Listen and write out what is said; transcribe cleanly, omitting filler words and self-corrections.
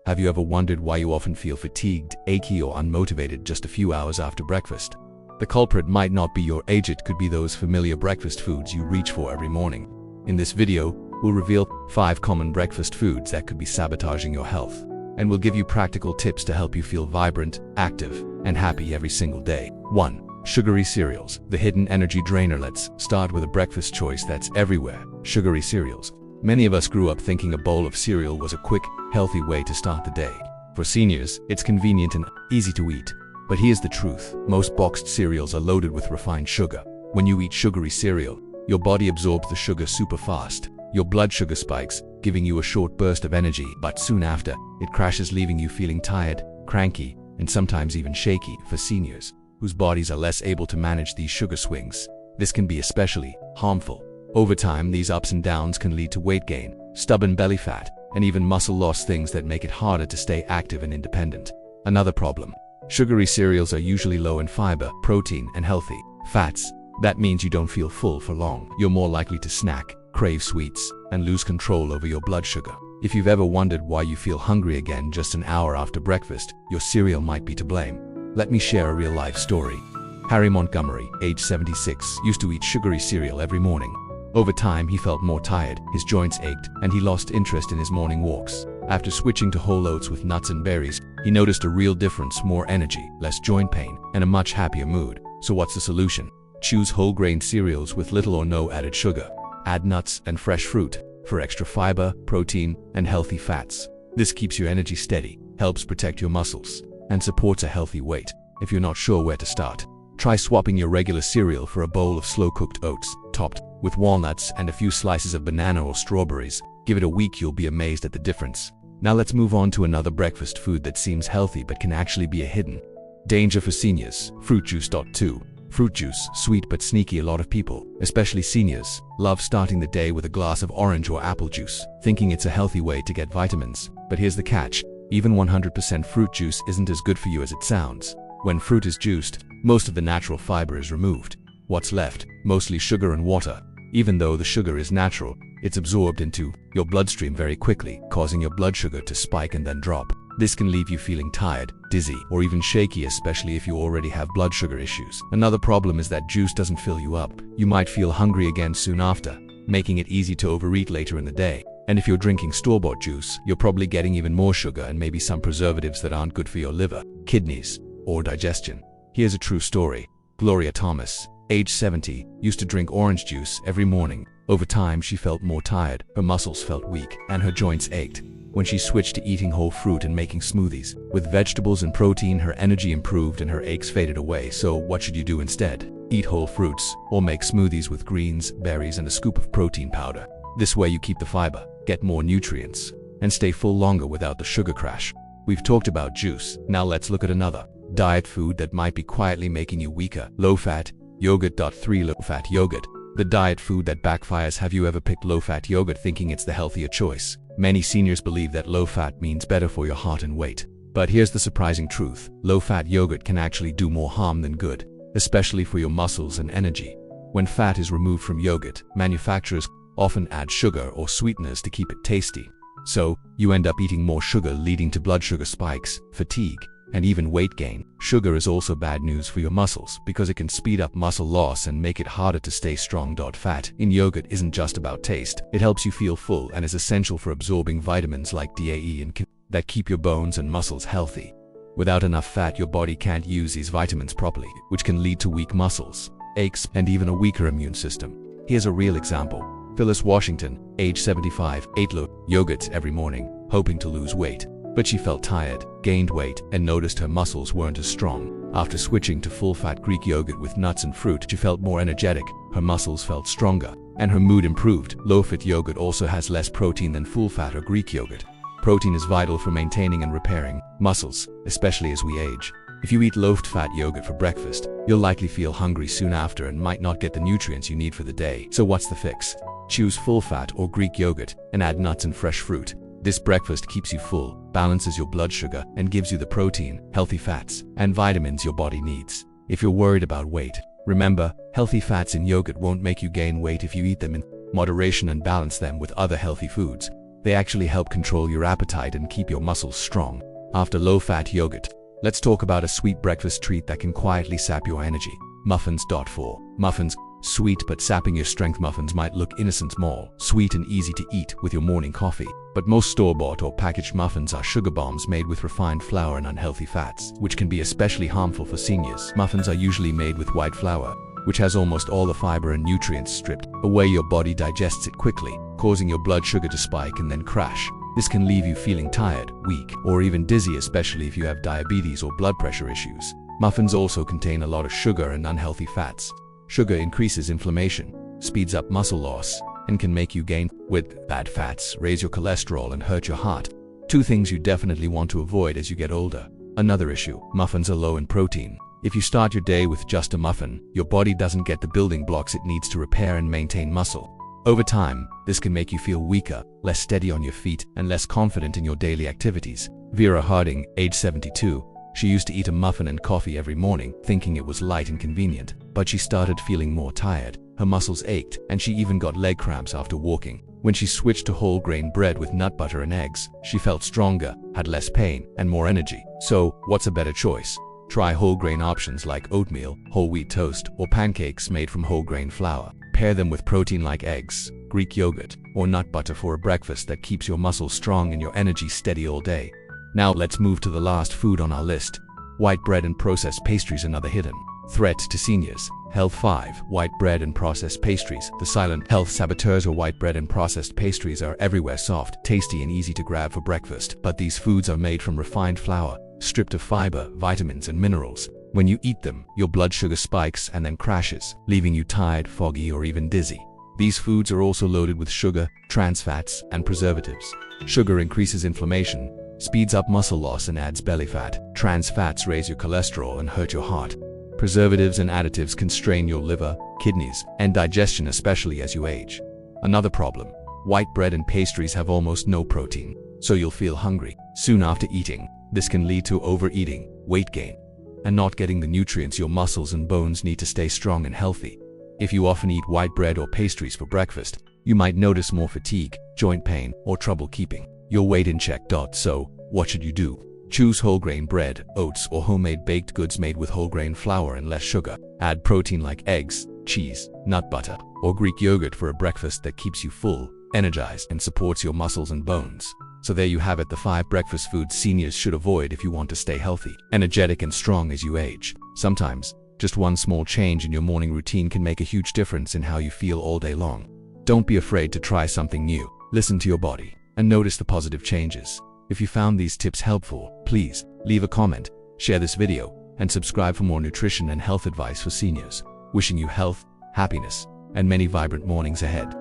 Have you ever wondered why you often feel fatigued, achy, or unmotivated just a few hours after breakfast? The culprit might not be your age, it could be those familiar breakfast foods you reach for every morning. In this video, we'll reveal 5 common breakfast foods that could be sabotaging your health, and we'll give you practical tips to help you feel vibrant, active, and happy every single day. 1. Sugary cereals, the hidden energy drainer. Let's start with a breakfast choice that's everywhere: sugary cereals. Many of us grew up thinking a bowl of cereal was a quick, healthy way to start the day. For seniors, it's convenient and easy to eat. But here's the truth: most boxed cereals are loaded with refined sugar. When you eat sugary cereal, your body absorbs the sugar super fast. Your blood sugar spikes, giving you a short burst of energy, but soon after, it crashes, leaving you feeling tired, cranky, and sometimes even shaky. For seniors, whose bodies are less able to manage these sugar swings, this can be especially harmful. Over time, these ups and downs can lead to weight gain, stubborn belly fat, and even muscle loss, things that make it harder to stay active and independent. Another problem: sugary cereals are usually low in fiber, protein, and healthy fats. That means you don't feel full for long. You're more likely to snack, crave sweets, and lose control over your blood sugar. If you've ever wondered why you feel hungry again just an hour after breakfast, your cereal might be to blame. Let me share a real-life story. Harry Montgomery, age 76, used to eat sugary cereal every morning. Over time, he felt more tired, his joints ached, and he lost interest in his morning walks. After switching to whole oats with nuts and berries, he noticed a real difference: more energy, less joint pain, and a much happier mood. So what's the solution? Choose whole grain cereals with little or no added sugar. Add nuts and fresh fruit for extra fiber, protein, and healthy fats. This keeps your energy steady, helps protect your muscles, and supports a healthy weight. If you're not sure where to start, try swapping your regular cereal for a bowl of slow-cooked oats, topped with walnuts and a few slices of banana or strawberries. Give it a week, you'll be amazed at the difference. Now let's move on to another breakfast food that seems healthy but can actually be a hidden danger for seniors: fruit juice. 2. Fruit juice, sweet but sneaky. A lot of people, especially seniors, love starting the day with a glass of orange or apple juice, thinking it's a healthy way to get vitamins. But here's the catch: even 100% fruit juice isn't as good for you as it sounds. When fruit is juiced, most of the natural fiber is removed. What's left? Mostly sugar and water. Even though the sugar is natural, it's absorbed into your bloodstream very quickly, causing your blood sugar to spike and then drop. This can leave you feeling tired, dizzy, or even shaky, especially if you already have blood sugar issues. Another problem is that juice doesn't fill you up. You might feel hungry again soon after, making it easy to overeat later in the day. And if you're drinking store-bought juice, you're probably getting even more sugar and maybe some preservatives that aren't good for your liver, kidneys, or digestion. Here's a true story. Gloria Thomas, age 70, used to drink orange juice every morning. Over time, she felt more tired, her muscles felt weak, and her joints ached. When she switched to eating whole fruit and making smoothies with vegetables and protein, her energy improved and her aches faded away. So what should you do instead? Eat whole fruits, or make smoothies with greens, berries, and a scoop of protein powder. This way you keep the fiber, get more nutrients, and stay full longer without the sugar crash. We've talked about juice. Now let's look at another diet food that might be quietly making you weaker: low-fat yogurt. 3. Low-fat yogurt, the diet food that backfires. Have you ever picked low-fat yogurt thinking it's the healthier choice? Many seniors believe that low-fat means better for your heart and weight. But here's the surprising truth: low-fat yogurt can actually do more harm than good, especially for your muscles and energy. When fat is removed from yogurt, manufacturers often add sugar or sweeteners to keep it tasty. So, you end up eating more sugar, leading to blood sugar spikes, fatigue, and even weight gain. Sugar is also bad news for your muscles because it can speed up muscle loss and make it harder to stay strong. Fat in yogurt isn't just about taste. It helps you feel full and is essential for absorbing vitamins like DAE that keep your bones and muscles healthy. Without enough fat, your body can't use these vitamins properly, which can lead to weak muscles, aches, and even a weaker immune system. Here's a real example. Phyllis Washington, age 75, ate low yogurts every morning, hoping to lose weight. But she felt tired, gained weight, and noticed her muscles weren't as strong. After switching to full-fat Greek yogurt with nuts and fruit, she felt more energetic, her muscles felt stronger, and her mood improved. Low-fat yogurt also has less protein than full-fat or Greek yogurt. Protein is vital for maintaining and repairing muscles, especially as we age. If you eat low-fat yogurt for breakfast, you'll likely feel hungry soon after and might not get the nutrients you need for the day. So what's the fix? Choose full-fat or Greek yogurt and add nuts and fresh fruit. This breakfast keeps you full, balances your blood sugar, and gives you the protein, healthy fats, and vitamins your body needs. If you're worried about weight, remember, healthy fats in yogurt won't make you gain weight if you eat them in moderation and balance them with other healthy foods. They actually help control your appetite and keep your muscles strong. After low-fat yogurt, let's talk about a sweet breakfast treat that can quietly sap your energy. Muffins. 4. Muffins. Sweet but sapping your strength. Muffins might look innocent, small, sweet and easy to eat with your morning coffee. But most store-bought or packaged muffins are sugar bombs made with refined flour and unhealthy fats, which can be especially harmful for seniors. Muffins are usually made with white flour, which has almost all the fiber and nutrients stripped away. Your body digests it quickly, causing your blood sugar to spike and then crash. This can leave you feeling tired, weak, or even dizzy, especially if you have diabetes or blood pressure issues. Muffins also contain a lot of sugar and unhealthy fats. Sugar increases inflammation, speeds up muscle loss, and can make you gain weight. Bad fats raise your cholesterol and hurt your heart. Two things you definitely want to avoid as you get older. Another issue: muffins are low in protein. If you start your day with just a muffin, your body doesn't get the building blocks it needs to repair and maintain muscle. Over time, this can make you feel weaker, less steady on your feet, and less confident in your daily activities. Vera Harding, age 72, she used to eat a muffin and coffee every morning, thinking it was light and convenient. But she started feeling more tired, her muscles ached, and she even got leg cramps after walking. When she switched to whole grain bread with nut butter and eggs, she felt stronger, had less pain, and more energy. So, what's a better choice? Try whole grain options like oatmeal, whole wheat toast, or pancakes made from whole grain flour. Pair them with protein like eggs, Greek yogurt, or nut butter for a breakfast that keeps your muscles strong and your energy steady all day. Now let's move to the last food on our list. White bread and processed pastries. Another hidden threat to seniors' health. 5. White bread and processed pastries. The silent health saboteurs. Or white bread and processed pastries are everywhere, soft, tasty, and easy to grab for breakfast. But these foods are made from refined flour, stripped of fiber, vitamins, and minerals. When you eat them, your blood sugar spikes and then crashes, leaving you tired, foggy, or even dizzy. These foods are also loaded with sugar, trans fats, and preservatives. Sugar increases inflammation, speeds up muscle loss, and adds belly fat. Trans fats raise your cholesterol and hurt your heart. Preservatives and additives can strain your liver, kidneys, and digestion, especially as you age. Another problem: white bread and pastries have almost no protein, so you'll feel hungry soon after eating. This can lead to overeating, weight gain, and not getting the nutrients your muscles and bones need to stay strong and healthy. If you often eat white bread or pastries for breakfast, you might notice more fatigue, joint pain, or trouble keeping your weight in check. So, what should you do? Choose whole grain bread, oats, or homemade baked goods made with whole grain flour and less sugar. Add protein like eggs, cheese, nut butter, or Greek yogurt for a breakfast that keeps you full, energized, and supports your muscles and bones. So there you have it, the 5 breakfast foods seniors should avoid if you want to stay healthy, energetic, and strong as you age. Sometimes, just one small change in your morning routine can make a huge difference in how you feel all day long. Don't be afraid to try something new. Listen to your body and notice the positive changes. If you found these tips helpful, please leave a comment, share this video, and subscribe for more nutrition and health advice for seniors. Wishing you health, happiness, and many vibrant mornings ahead.